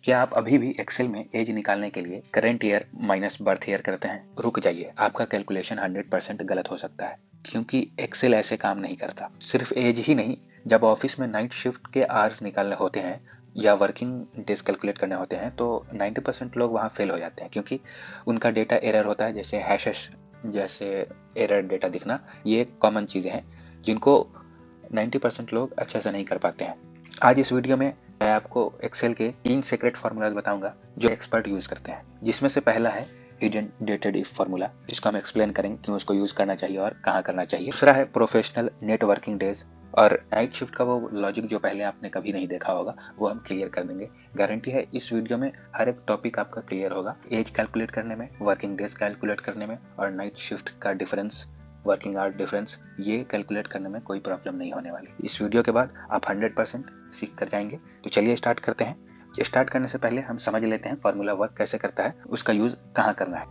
क्या आप अभी भी एक्सेल में एज निकालने के लिए current year minus birth year करते हैं? रुक जाइए, आपका कैलकुलेशन 100% गलत हो सकता है, क्योंकि एक्सेल ऐसे काम नहीं करता। सिर्फ एज ही नहीं, जब ऑफिस में नाइट शिफ्ट के आवर्स निकालने होते हैं या वर्किंग डेज कैलकुलेट करने होते हैं तो 90% लोग वहाँ फेल हो जाते हैं, क्योंकि उनका डेटा एरर होता है, जैसे हैशेस जैसे एरर डेटा दिखना। ये कॉमन चीज़ें हैं जिनको 90% लोग अच्छे से नहीं कर पाते हैं। आज इस वीडियो में मैं आपको एक्सेल के 3 सीक्रेट फार्मूलाज बताऊंगा जो एक्सपर्ट यूज करते हैं, जिसमें से पहला है हिडन डेटेड इफ फार्मूला, जिसको हम एक्सप्लेन करेंगे क्यों उसको यूज करना चाहिए और कहाँ करना चाहिए। दूसरा है प्रोफेशनल नेट वर्किंग डेज और नाइट शिफ्ट का वो लॉजिक जो पहले आपने कभी नहीं देखा होगा वो हम क्लियर कर देंगे। गारंटी है इस वीडियो में हर एक टॉपिक आपका क्लियर होगा, एज कैलकुलेट करने में, वर्किंग डेज कैलकुलेट करने में और नाइट शिफ्ट का डिफरेंस, वर्किंग आवर डिफरेंस, ये कैलकुलेट करने में कोई प्रॉब्लम नहीं होने वाली। इस वीडियो के बाद आप 100% सीख कर जाएंगे। तो चलिए स्टार्ट करते हैं। स्टार्ट करने से पहले हम समझ लेते हैं फार्मूला वर्क कैसे करता है, उसका यूज कहाँ करना है।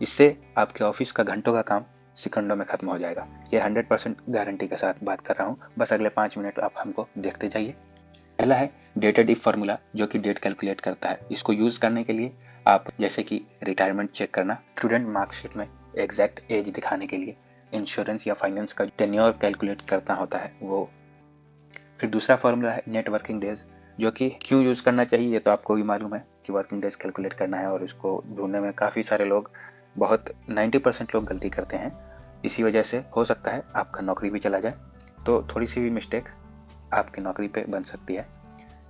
इससे आपके ऑफिस का घंटों का काम सेकंडों में खत्म हो जाएगा। ये 100% गारंटी के साथ बात कर रहा हूँ। बस अगले 5 मिनट आप हमको देखते जाइए। पहला है डेटेड इफ फार्मूला, जो कि डेट कैलकुलेट करता है। इसको यूज करने के लिए आप जैसे कि रिटायरमेंट चेक करना, स्टूडेंट मार्कशीट में एग्जैक्ट एज दिखाने के लिए, इंश्योरेंस या फाइनेंस का टेन्योर कैलकुलेट करना होता है वो। फिर दूसरा फार्मूला है नेट वर्किंग डेज, जो कि क्यों यूज करना चाहिए ये तो आपको भी मालूम है कि वर्किंग डेज कैलकुलेट करना है, और इसको ढूंढने में काफी सारे लोग, बहुत 90% लोग गलती करते हैं। इसी वजह से हो सकता है आपका नौकरी भी चला जाए, तो थोड़ी सी भी मिस्टेक आपकी नौकरी पे बन सकती है।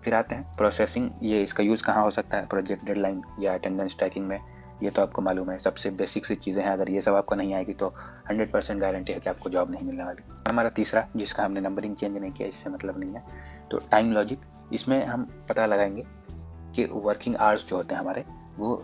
फिर आते हैं प्रोसेसिंग, ये इसका यूज कहाँ हो सकता है, प्रोजेक्ट डेडलाइन या अटेंडेंस ट्रैकिंग में। ये तो आपको मालूम है, सबसे बेसिक सी चीज़ें हैं। अगर ये सब आपको नहीं आएगी तो 100% गारंटी है कि आपको जॉब नहीं मिलने वाली। हमारा तीसरा, जिसका हमने नंबरिंग चेंज नहीं किया, इससे मतलब नहीं है, तो टाइम लॉजिक। इसमें हम पता लगाएंगे कि वर्किंग आवर्स जो होते हैं हमारे, वो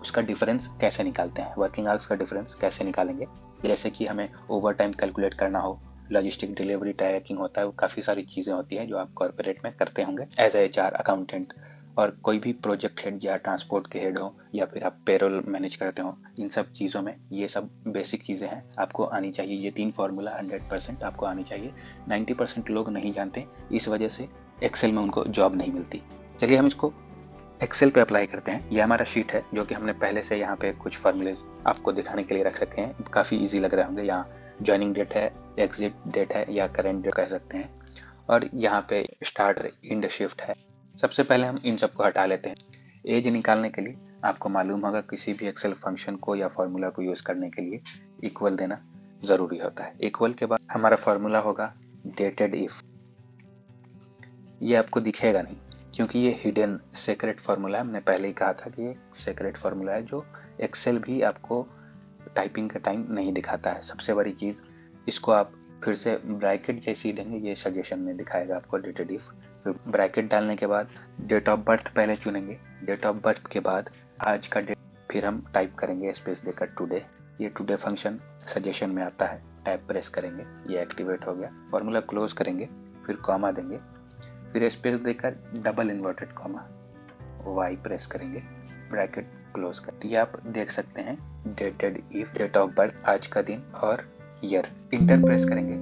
उसका डिफरेंस कैसे निकालते हैं, वर्किंग आवर्स का डिफरेंस कैसे निकालेंगे। जैसे कि हमें ओवर टाइम कैलकुलेट करना हो, लॉजिस्टिक डिलीवरी ट्रैकिंग होता है, काफ़ी सारी चीज़ें होती हैं जो आप कॉर्पोरेट में करते होंगे एज ए HR अकाउंटेंट, और कोई भी प्रोजेक्ट हेड या ट्रांसपोर्ट के हेड हो या फिर आप पेरोल मैनेज करते हो। इन सब चीज़ों में ये सब बेसिक चीज़ें हैं, आपको आनी चाहिए। ये 3 फार्मूला 100% आपको आनी चाहिए। 90% लोग नहीं जानते, इस वजह से एक्सेल में उनको जॉब नहीं मिलती। चलिए हम इसको एक्सेल पे अप्लाई करते हैं। ये हमारा शीट है जो कि हमने पहले से यहाँ पे कुछ फार्मूलेज आपको दिखाने के लिए रख रखे हैं। काफ़ी इजी लग रहे होंगे। यहाँ ज्वाइनिंग डेट है, एग्जिट डेट है या करेंट डेट कह सकते हैं, और यहाँ पे स्टार्ट एंड शिफ्ट है। सबसे पहले हम इन सबको हटा लेते हैं। एज निकालने के लिए आपको मालूम होगा किसी भी एक्सेल फंक्शन को या फॉर्मूला को यूज करने के लिए इक्वल देना जरूरी होता है। इक्वल के बाद हमारा फॉर्मूला होगा डेटेड इफ। ये आपको दिखेगा नहीं क्योंकि ये हिडन सीक्रेट फार्मूला है। हमने पहले ही कहा था कि ये सीक्रेट फार्मूला है जो एक्सेल भी आपको टाइपिंग का टाइम नहीं दिखाता है। सबसे बड़ी चीज़, इसको आप फिर से ब्रैकेट जैसी देंगे, ये सजेशन में दिखाएगा आपको डेटेड इफ। फिर ब्रैकेट डालने के बाद डेट ऑफ बर्थ पहले चुनेंगे, डेट ऑफ बर्थ के बाद आज का डेट, फिर हम टाइप करेंगे स्पेस देकर टुडे। ये टुडे फंक्शन सजेशन में आता है, टैब प्रेस करेंगे, ये एक्टिवेट हो गया। फॉर्मूला क्लोज करेंगे, फिर कॉमा देंगे, फिर स्पेस देकर double inverted comma, Y press करेंगे, ब्रैकेट क्लोज कर। ये आप देख सकते हैं dated if, date of birth, आज का दिन और ईयर। इंटर प्रेस करेंगे,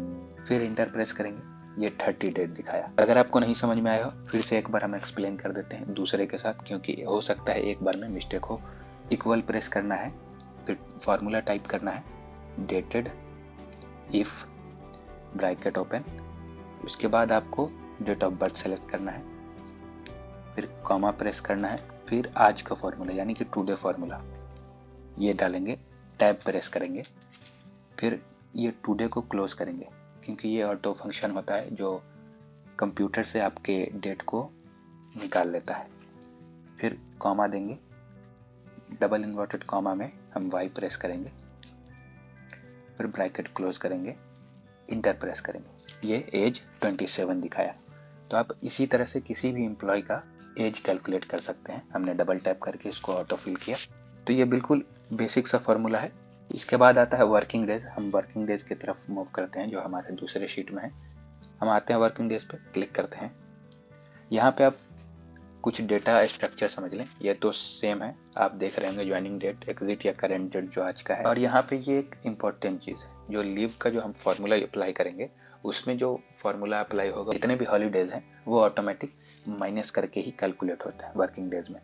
फिर इंटर प्रेस करेंगे, ये 30 डेट दिखाया। अगर आपको नहीं समझ में आया हो, फिर से एक बार हम एक्सप्लेन कर देते हैं दूसरे के साथ, क्योंकि हो सकता है एक बार में मिस्टेक हो। इक्वल प्रेस करना है, फिर फॉर्मूला टाइप करना है डेटेड इफ, ब्रैकेट ओपन, उसके बाद आपको डेट ऑफ बर्थ सेलेक्ट करना है, फिर कॉमा प्रेस करना है, फिर आज का फॉर्मूला यानी कि टुडे फॉर्मूला ये डालेंगे, टैब प्रेस करेंगे, फिर ये टुडे को क्लोज करेंगे, क्योंकि ये ऑटो फंक्शन होता है जो कंप्यूटर से आपके डेट को निकाल लेता है। फिर कॉमा देंगे, डबल इन्वर्टेड कॉमा में हम वाई प्रेस करेंगे, फिर ब्रैकेट क्लोज करेंगे, इंटर प्रेस करेंगे, ये एज 27 दिखाया। तो आप इसी तरह से किसी भी एम्प्लॉय का एज कैलकुलेट कर सकते हैं। हमने डबल टैप करके इसको ऑटो फिल किया। तो ये बिल्कुल बेसिक सा फॉर्मूला है। इसके बाद आता है वर्किंग डेज। हम वर्किंग डेज की तरफ मूव करते हैं जो हमारे दूसरे शीट में है। हम आते हैं वर्किंग डेज पे, क्लिक करते हैं। यहाँ पे आप कुछ डेटा स्ट्रक्चर समझ लें। ये तो सेम है, आप देख रहे होंगे ज्वाइनिंग डेट, एग्जिट या करेंट डेट जो आज का है। और यहाँ पे ये एक इम्पॉर्टेंट चीज़ है, जो लीव का जो हम फॉर्मूला अप्लाई करेंगे उसमें जो फॉर्मूला अप्लाई होगा, जितने भी हॉलीडेज हैं वो ऑटोमेटिक माइनस करके ही कैलकुलेट होता है वर्किंग डेज में।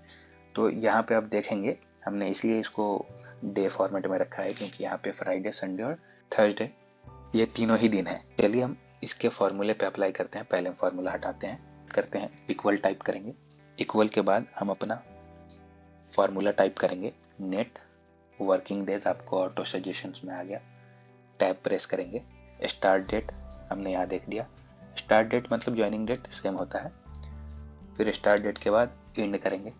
तो यहाँ पे आप देखेंगे हमने इसलिए इसको डे फॉर्मेट में रखा है क्योंकि यहाँ पे फ्राइडे, संडे और थर्सडे ये तीनों ही दिन है। चलिए हम इसके फॉर्मूले पे अप्लाई करते हैं। पहले हम फॉर्मूला हटाते हैं, करते हैं इक्वल टाइप करेंगे। इक्वल के बाद हम अपना फॉर्मूला टाइप करेंगे, नेट वर्किंग डेज आपको ऑटो सजेशंस में आ गया। टैब प्रेस करेंगे, स्टार्ट डेट हमने यहाँ देख दिया। स्टार्ट डेट मतलब ज्वाइनिंग डेट सेम होता है। फिर स्टार्ट डेट के बाद एंड करेंगे,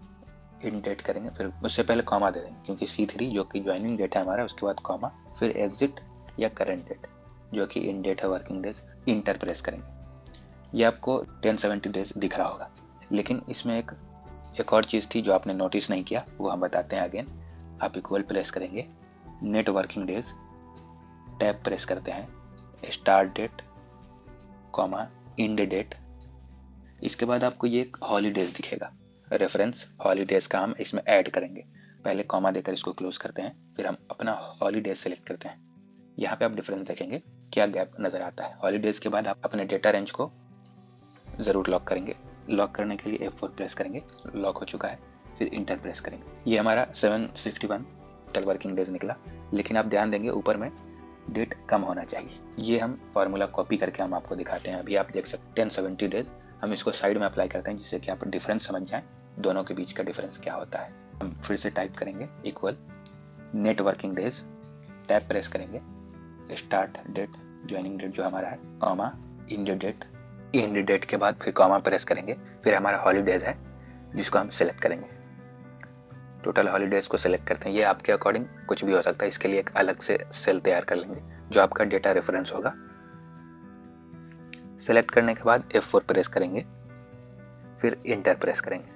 एंड डेट करेंगे, फिर उससे पहले कॉमा दे देंगे क्योंकि C3 जो कि ज्वाइनिंग डेट है हमारा, उसके बाद कॉमा, फिर एग्जिट या करेंट डेट जो कि एंड डेट है वर्किंग डेज, इंटर प्रेस करेंगे। ये आपको 1070 डेज दिख रहा होगा। लेकिन इसमें एक और चीज़ थी जो आपने नोटिस नहीं किया, वो हम बताते हैं अगेन। आप इक्वल प्रेस करेंगे, net working days, tab press करते हैं, start date comma end date. इसके बाद आपको ये एक हॉलीडेज दिखेगा, रेफरेंस हॉलीडेज का हम इसमें ऐड करेंगे। पहले कॉमा देकर इसको क्लोज करते हैं, फिर हम अपना हॉलीडेज सेलेक्ट करते हैं। यहाँ पे आप डिफरेंस देखेंगे, क्या गैप नजर आता है। हॉलीडेज के बाद आप अपने डेटा रेंज को जरूर लॉक करेंगे। लॉक करने के लिए F4 प्रेस करेंगे, लॉक हो चुका है, फिर इंटर प्रेस करेंगे। ये हमारा 761 टोटल वर्किंग डेज निकला। लेकिन आप ध्यान देंगे ऊपर में डेट कम होना चाहिए। ये हम फॉर्मूला कॉपी करके हम आपको दिखाते हैं। अभी आप देख सकते हैं 1070 डेज। हम इसको साइड में अप्लाई करते हैं जिससे कि आप डिफरेंस समझ जाएं, दोनों के बीच का डिफरेंस क्या होता है। हम फिर से टाइप करेंगे equal net working days, tab press करेंगे, स्टार्ट डेट ज्वाइनिंग डेट जो हमारा है, comma end date, end date के बाद फिर कॉमा प्रेस करेंगे, फिर हमारा हॉलीडेज है जिसको हम सेलेक्ट करेंगे। टोटल हॉलीडेज को सेलेक्ट करते हैं। ये आपके अकॉर्डिंग कुछ भी हो सकता है, इसके लिए एक अलग से सेल तैयार कर लेंगे जो आपका डेटा रेफरेंस होगा। सेलेक्ट करने के बाद F4 प्रेस करेंगे, फिर इंटर प्रेस करेंगे।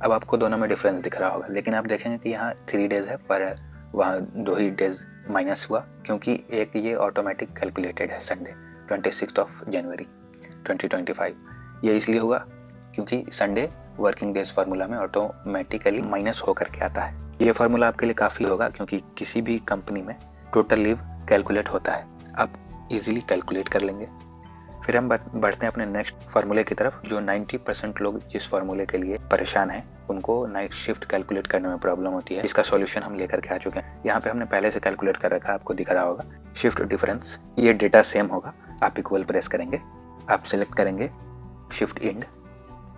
अब आपको दोनों में डिफरेंस दिख रहा होगा, लेकिन आप देखेंगे कि यहाँ 3 डेज है पर वहाँ 2 ही डेज माइनस हुआ क्योंकि एक ये ऑटोमेटिक कैलकुलेटेड है, संडे 26 जनवरी 2025। ये इसलिए हुआ क्योंकि संडे वर्किंग डेज फार्मूला में ऑटोमेटिकली माइनस होकर के आता है। ये फार्मूला आपके लिए काफ़ी होगा क्योंकि किसी भी कंपनी में टोटल लीव कैलकुलेट होता है, आप इजीली कैलकुलेट कर लेंगे। फिर हम बढ़ते हैं अपने नेक्स्ट फार्मूले की तरफ। जो 90% लोग जिस फार्मूले के लिए परेशान हैं, उनको नाइट शिफ्ट कैलकुलेट करने में प्रॉब्लम होती है, इसका सॉल्यूशन हम लेकर के आ चुके हैं। यहाँ पे हमने पहले से कैलकुलेट कर रखा है, आपको दिख रहा होगा शिफ्ट डिफरेंस। ये डेटा सेम होगा। आप इक्वल प्रेस करेंगे, आप सेलेक्ट करेंगे shift and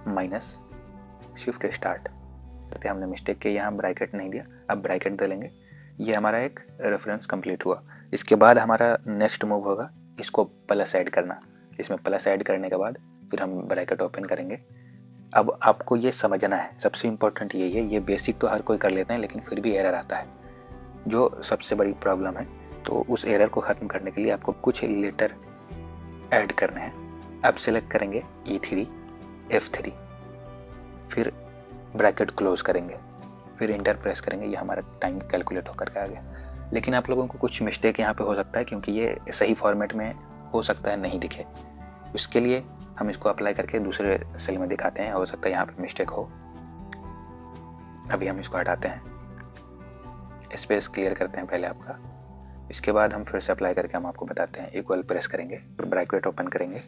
minus shift start. हमने मिस्टेक किया, यहाँ ब्रैकेट नहीं दिया, अब ब्रैकेट दे लेंगे। ये हमारा एक रेफरेंस कंप्लीट हुआ। इसके बाद हमारा नेक्स्ट मूव होगा इसको प्लस ऐड करना। इसमें प्लस ऐड करने के बाद फिर हम ब्रैकेट ओपन करेंगे। अब आपको ये समझना है, सबसे इम्पोर्टेंट यही है। ये बेसिक तो हर कोई कर लेते हैं लेकिन फिर भी एरर आता है, जो सबसे बड़ी प्रॉब्लम है। तो उस एरर को ख़त्म करने के लिए आपको कुछ लेटर ऐड करने हैं। अब सेलेक्ट करेंगे E3 F3, फिर ब्रैकेट क्लोज करेंगे, फिर इंटर प्रेस करेंगे। ये हमारा टाइम कैलकुलेट होकर के आ गया। लेकिन आप लोगों को कुछ मिस्टेक यहाँ पे हो सकता है क्योंकि ये सही फॉर्मेट में हो सकता है नहीं दिखे। उसके लिए हम इसको अप्लाई करके दूसरे सेल में दिखाते हैं, हो सकता है यहाँ पे मिस्टेक हो। अभी हम इसको हटाते हैं, स्पेस क्लियर करते हैं पहले आपका। इसके बाद हम फिर से अप्लाई करके हम आपको बताते हैं। इक्वल प्रेस करेंगे, फिर ब्रैकेट ओपन करेंगे,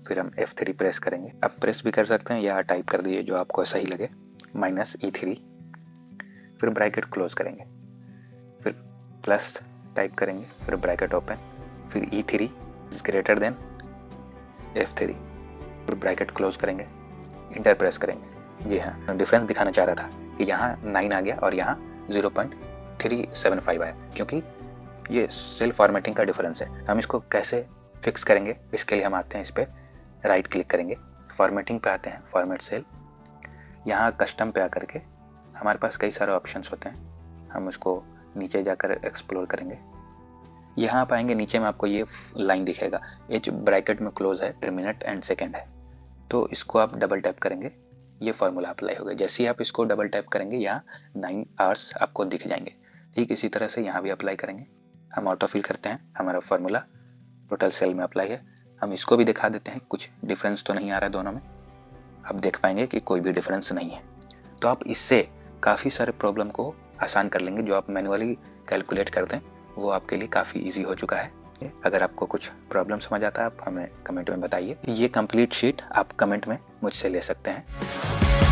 फिर हम F3 प्रेस करेंगे। अब प्रेस भी कर सकते हैं या टाइप कर दीजिए जो आपको सही लगे, माइनस E3, फिर ब्रैकेट क्लोज करेंगे, फिर प्लस टाइप करेंगे, फिर ब्रैकेट ओपन, फिर E3 is greater than F3, फिर ब्रैकेट क्लोज करेंगे, इंटर प्रेस करेंगे। जी हाँ, डिफरेंस दिखाना चाह रहा था कि यहाँ 9 आ गया और यहाँ 0.375 आया क्योंकि ये सेल फॉर्मेटिंग का डिफरेंस है। हम इसको कैसे फिक्स करेंगे, इसके लिए हम आते हैं इस पर राइट क्लिक करेंगे, फॉर्मेटिंग पे आते हैं, फॉर्मेट सेल, यहाँ कस्टम पे आकर के हमारे पास कई सारे ऑप्शंस होते हैं। हम उसको नीचे जाकर एक्सप्लोर करेंगे। यहाँ पाएंगे नीचे में आपको ये लाइन दिखेगा, H ब्रैकेट में क्लोज है, मिनट एंड सेकेंड है, तो इसको आप डबल टैप करेंगे, ये फॉर्मूला अप्लाई होगा। जैसे ही आप इसको डबल टैप करेंगे यहाँ 9 आवर्स आपको दिख जाएंगे। ठीक इसी तरह से यहाँ भी अप्लाई करेंगे। हम ऑटो फिल करते हैं, हमारा फॉर्मूला टोटल सेल में अप्लाई है। हम इसको भी दिखा देते हैं, कुछ डिफरेंस तो नहीं आ रहा है दोनों में। आप देख पाएंगे कि कोई भी डिफरेंस नहीं है। तो आप इससे काफ़ी सारे प्रॉब्लम को आसान कर लेंगे। जो आप मैनुअली कैलकुलेट करते हैं वो आपके लिए काफ़ी ईजी हो चुका है। अगर आपको कुछ प्रॉब्लम समझ आता है आप हमें कमेंट में बताइए। ये कंप्लीट शीट आप कमेंट में मुझसे ले सकते हैं।